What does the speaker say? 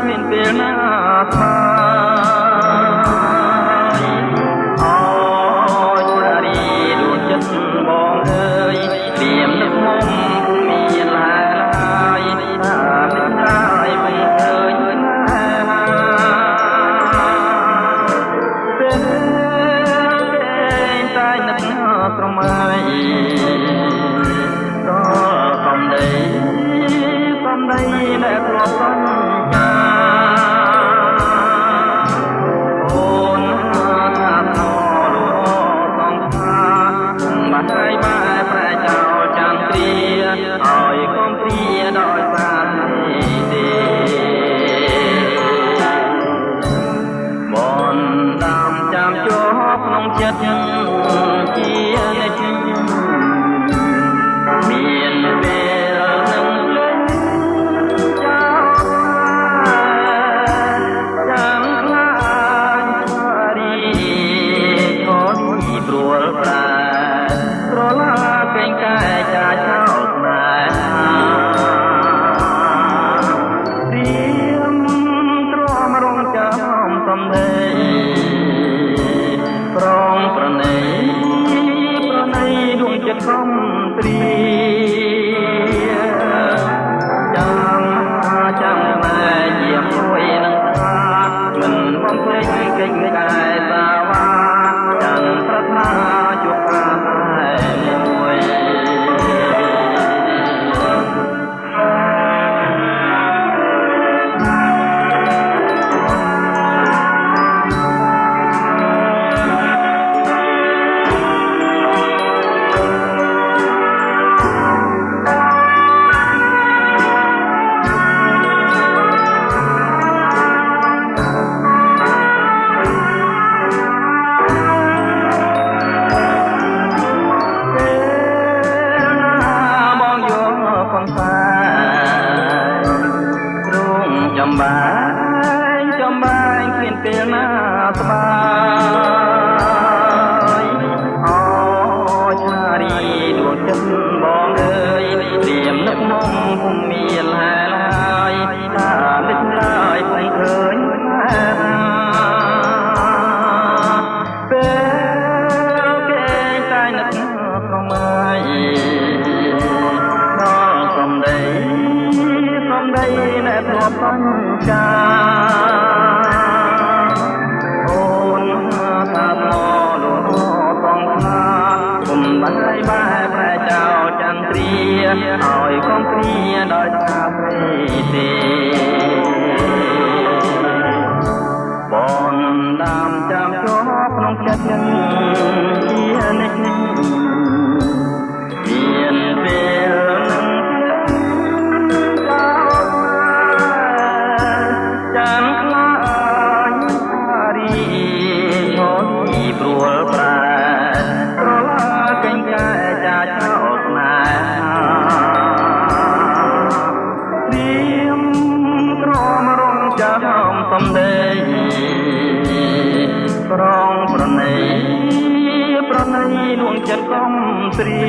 គ្មានពេលណាស្មើអូឆ្លារីដួងចិត្តបងអើយព្រាមនឹកមុំមានឡាយថាមិនហើយមិនឃើញពេលតែនឹកស្រមៃកំដីដែលធ្លាប់សន្យាអូនថាថោលសងថាបានហើយបែរប្រែចោលចន្ទ្រាឲ្យកុំព្រាដោយសារទេបនដាំចាំជាប់ក្នុងចិត្តជានិច្ចមានពេលនឹងលេងចាំខ្លាចរីឈរទីព្រួលប្រែក្រឡាកេងកែចាចោលស្នេហាទៀមទ្រាំរងចាំសំដីប្រងប្រណីដួងចិត្តខំព្រាចាំណែជាមួយនឹងថាមិនបំភ្លេចកិច្ចការសាវាចាំប្រាថ្នាជួបកាតែមួយចំបែងគ្មានពេលណាស្បាយអូឆ្លារីដួងចិត្តបងអើយព្រាមនឹកមុំពុំមានហែលហើយថាមិនឡើយពុំឃើញពេលគេតែនឹកស្រមៃដល់សំដីដែលធ្លាប់សន្យាអូនថាថោលសងថាគុំបានហើយបែរប្រែចោលចន្ទ្រាឲ្យកុំព្រាដោយសារទេបងដាំចាំជាប់ក្នុងចិត្តជានិច្ចមានពេលចាំខ្លាចរីឈរទីព្រួលប្រែក្រឡាកេងកែចាចោលស្នេហាទៀមទ្រាំរងចាំសំដីប្រងប្រណីដួងចិត្តកំព្រា